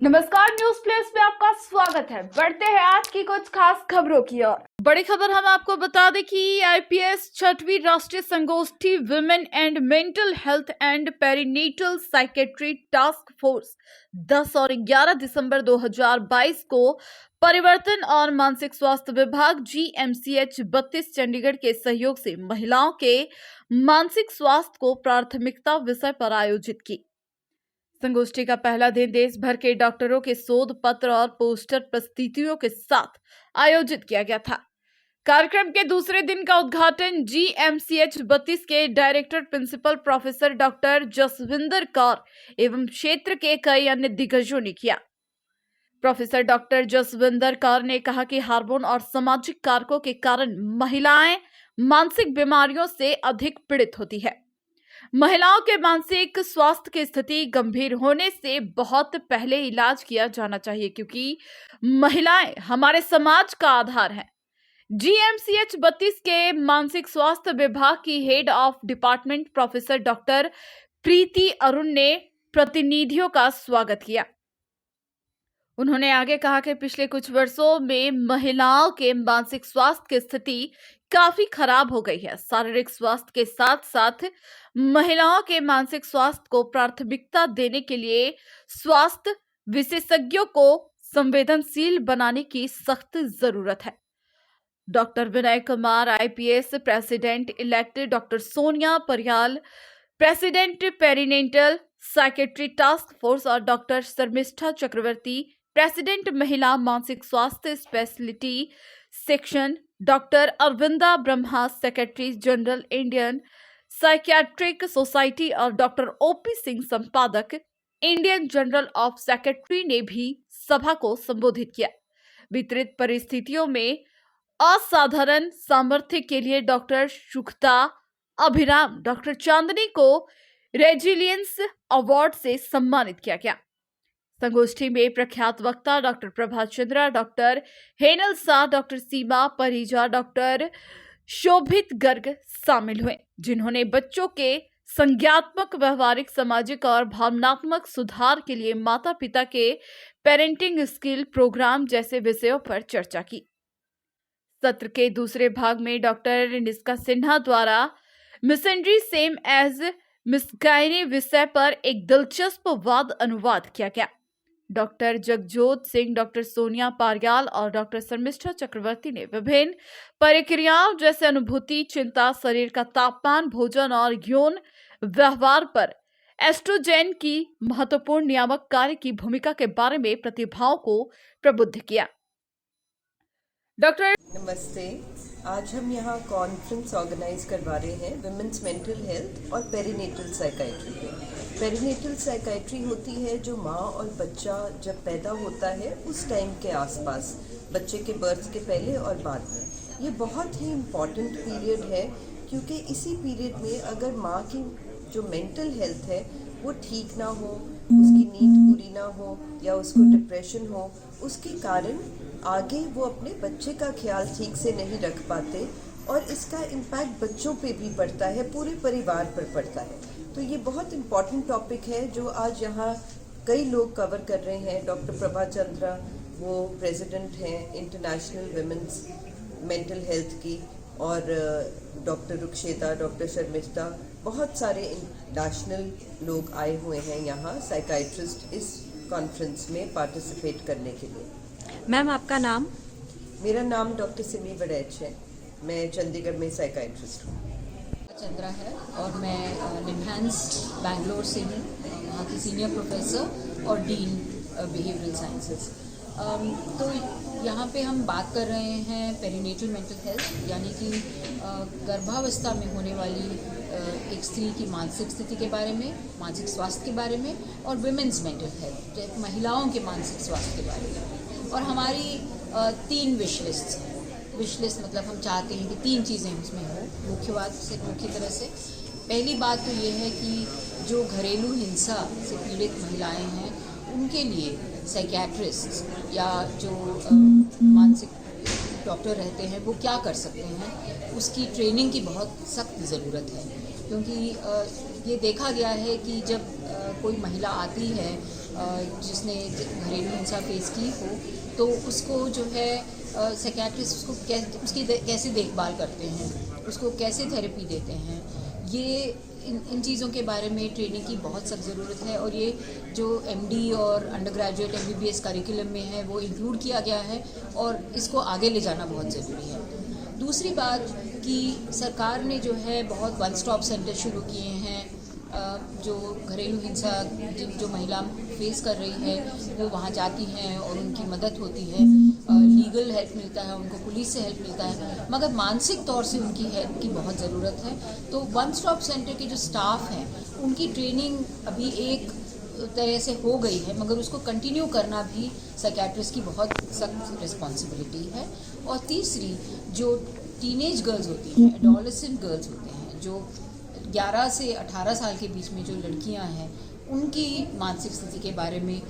नमस्कार, news place में आपका स्वागत है। बढ़ते हैं आज की कुछ खास खबरों की ओर। बड़ी खबर हम आपको बता दें कि आईपीएस 6वीं राष्ट्रीय संगोष्ठी women and mental health and perinatal psychiatry task force 10 और 11 दिसंबर 2022 को परिवर्तन और मानसिक स्वास्थ्य विभाग GMCH 32 चंडीगढ़ के सहयोग से महिलाओं के मानसिक स्वास्थ्य को प्राथमिकता विषय पर आयोजित की। संगोष्ठी का पहला दिन देश भर के डॉक्टरों के शोध पत्र और पोस्टर प्रस्तुतियों के साथ आयोजित किया गया था। कार्यक्रम के दूसरे दिन का उद्घाटन GMCH 32 के director principal professor doctor Jaswinder Kaur एवं क्षेत्र के कई अन्य दिग्गजों ने किया। प्रोफेसर डॉक्टर जसविंदर कौर ने कहा कि हार्मोन और सामाजिक कारकों के कारण महिलाएं मानसिक बीमारियों से अधिक पीड़ित होती है। महिलाओं के मानसिक स्वास्थ्य की स्थिति गंभीर होने से बहुत पहले इलाज किया जाना चाहिए, क्योंकि महिलाएं हमारे समाज का आधार हैं। GMCH 32 के मानसिक स्वास्थ्य विभाग की head of department professor doctor Preeti Arun ने प्रतिनिधियों का स्वागत किया। उन्होंने आगे कहा कि पिछले कुछ वर्षों में महिलाओं के मानसिक स्वास्थ्य की स्थिति काफी खराब हो गई है। शारीरिक स्वास्थ्य के साथ साथ महिलाओं के मानसिक स्वास्थ्य को प्राथमिकता देने के लिए स्वास्थ्य विशेषज्ञों को संवेदनशील बनाने की सख्त जरूरत है। Doctor Vinay Kumar IPS president elect, doctor Sonia Pariyal president perinatal psychiatry task force और डॉक्टर शर्मिष्ठा चक्रवर्ती प्रेसिडेंट महिला मानसिक स्वास्थ्य speciality section, doctor Arvinda Brahma secretary general Indian psychiatric society और डॉक्टर OP सिंह संपादक इंडियन जर्नल ऑफ सेक्रेटरी ने भी सभा को संबोधित किया। वितरित परिस्थितियों में असाधारण सामर्थ्य के लिए डॉक्टर शुक्ता अभिराम, डॉक्टर चांदनी को रेजिलियंस अवार्ड से सम्मानित किया गया। संगोष्ठी में प्रख्यात वक्ता doctor Prabha Chandra, doctor Henal Shah, doctor Seema Parija, doctor Shobhit Garg शामिल हुए, जिन्होंने बच्चों के संज्ञात्मक, व्यवहारिक, सामाजिक और भावनात्मक सुधार के लिए माता पिता के पेरेंटिंग स्किल प्रोग्राम जैसे विषयों पर चर्चा की। सत्र के दूसरे भाग में डॉक्टर निष्का सिन्हा द्वारा मिसेंड्री सेम एज मिसगाइनी विषय पर एक दिलचस्प वाद अनुवाद किया गया। डॉक्टर जगजोत सिंह, डॉक्टर सोनिया पारियाल और डॉक्टर शर्मिष्ठा चक्रवर्ती ने विभिन्न प्रक्रियाओं जैसे अनुभूति, चिंता, शरीर का तापमान, भोजन और यौन व्यवहार पर एस्ट्रोजेन की महत्वपूर्ण नियामक कार्य की भूमिका के बारे में प्रतिभाओं को प्रबुद्ध किया। डॉक्टर नमस्ते। आज हम यहाँ कॉन्फ्रेंस ऑर्गेनाइज करवा रहे हैं विमेंस मेंटल हेल्थ और पेरिनेटल साइकाइट्री पे। पेरिनेटल साइकाइट्री होती है जो माँ और बच्चा जब पैदा होता है उस टाइम के आसपास, बच्चे के बर्थ के पहले और बाद में। ये बहुत ही इम्पॉर्टेंट पीरियड है, क्योंकि इसी पीरियड में अगर माँ की जो मेंटल हेल्थ है वो ठीक ना हो, उसकी नींद पूरी ना हो या उसको डिप्रेशन हो, उसके कारण आगे वो अपने बच्चे का ख्याल ठीक से नहीं रख पाते और इसका इम्पैक्ट बच्चों पे भी पड़ता है, पूरे परिवार पर पड़ता है। तो ये बहुत इम्पॉर्टेंट टॉपिक है जो आज यहाँ कई लोग कवर कर रहे हैं। डॉक्टर प्रभा चंद्रा, वो प्रेसिडेंट हैं इंटरनेशनल विमेंस मेंटल हेल्थ की, और डॉक्टर रुक्षेता, डॉक्टर शर्मिष्ठा, बहुत सारे इंटरनेशनल लोग आए हुए हैं यहाँ साइकाइट्रिस्ट इस कॉन्फ्रेंस में पार्टिसिपेट करने के लिए। मैम, आपका नाम? मेरा नाम डॉक्टर सिमी बड़ैच है। मैं चंडीगढ़ में साइकाइट्रिस्ट हूँ। चंद्रा है और मैं निम्हांस बैंगलोर से हूँ, वहाँ की सीनियर प्रोफेसर और डीन बिहेवियरल साइंसेस। तो यहाँ पे हम बात कर रहे हैं पेरिनेटल मेंटल हेल्थ, यानी कि गर्भावस्था में होने वाली एक स्त्री की मानसिक स्थिति के बारे में, मानसिक स्वास्थ्य के बारे में, और विमेंस मेंटल हेल्थ, महिलाओं के मानसिक स्वास्थ्य के बारे में। और हमारी 3 विश लिस्ट मतलब हम चाहते हैं कि 3 चीज़ें उसमें हो मुख्य तरह से। पहली बात तो ये है कि जो घरेलू हिंसा से पीड़ित महिलाएं हैं उनके लिए साइकियाट्रिस्ट या जो मानसिक डॉक्टर रहते हैं वो क्या कर सकते हैं, उसकी ट्रेनिंग की बहुत सख्त ज़रूरत है। क्योंकि ये देखा गया है कि जब कोई महिला आती है जिसने घरेलू हिंसा फेस की हो, तो उसको जो है साइकियाट्रिस्ट उसको उसकी कैसे देखभाल करते हैं, उसको कैसे थेरेपी देते हैं, ये इन चीज़ों के बारे में ट्रेनिंग की बहुत सख्त ज़रूरत है। और ये जो MD और अंडर ग्रेजुएट MBBS करिकुलम में है वो इंक्लूड किया गया है और इसको आगे ले जाना बहुत ज़रूरी है। दूसरी बात कि सरकार ने जो है बहुत वन स्टॉप सेंटर शुरू किए हैं, जो घरेलू हिंसा जो महिला फेस कर रही है वो वहाँ जाती हैं और उनकी मदद होती है, लीगल हेल्प मिलता है उनको, पुलिस से हेल्प मिलता है, मगर मानसिक तौर से उनकी हेल्प की बहुत ज़रूरत है। तो वन स्टॉप सेंटर के जो स्टाफ हैं उनकी ट्रेनिंग अभी एक तरह से हो गई है, मगर उसको कंटिन्यू करना भी साइकियाट्रिस्ट की बहुत सख्त रिस्पॉन्सिबिलिटी है। और तीसरी, जो टीनेज गर्ल्स होती हैं, एडोलेसेंट गर्ल्स होते हैं, जो 11 से 18 साल के बीच में जो लड़कियां हैं, उनकी मानसिक स्थिति के बारे में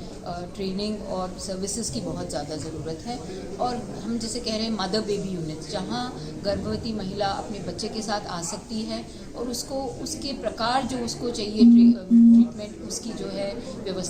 ट्रेनिंग और सर्विसेज की बहुत ज़्यादा ज़रूरत है। और हम जैसे कह रहे हैं मदर बेबी यूनिट, जहाँ गर्भवती महिला अपने बच्चे के साथ आ सकती है और उसको उसके प्रकार जो उसको चाहिए ट्रीटमेंट उसकी जो है व्यवस्था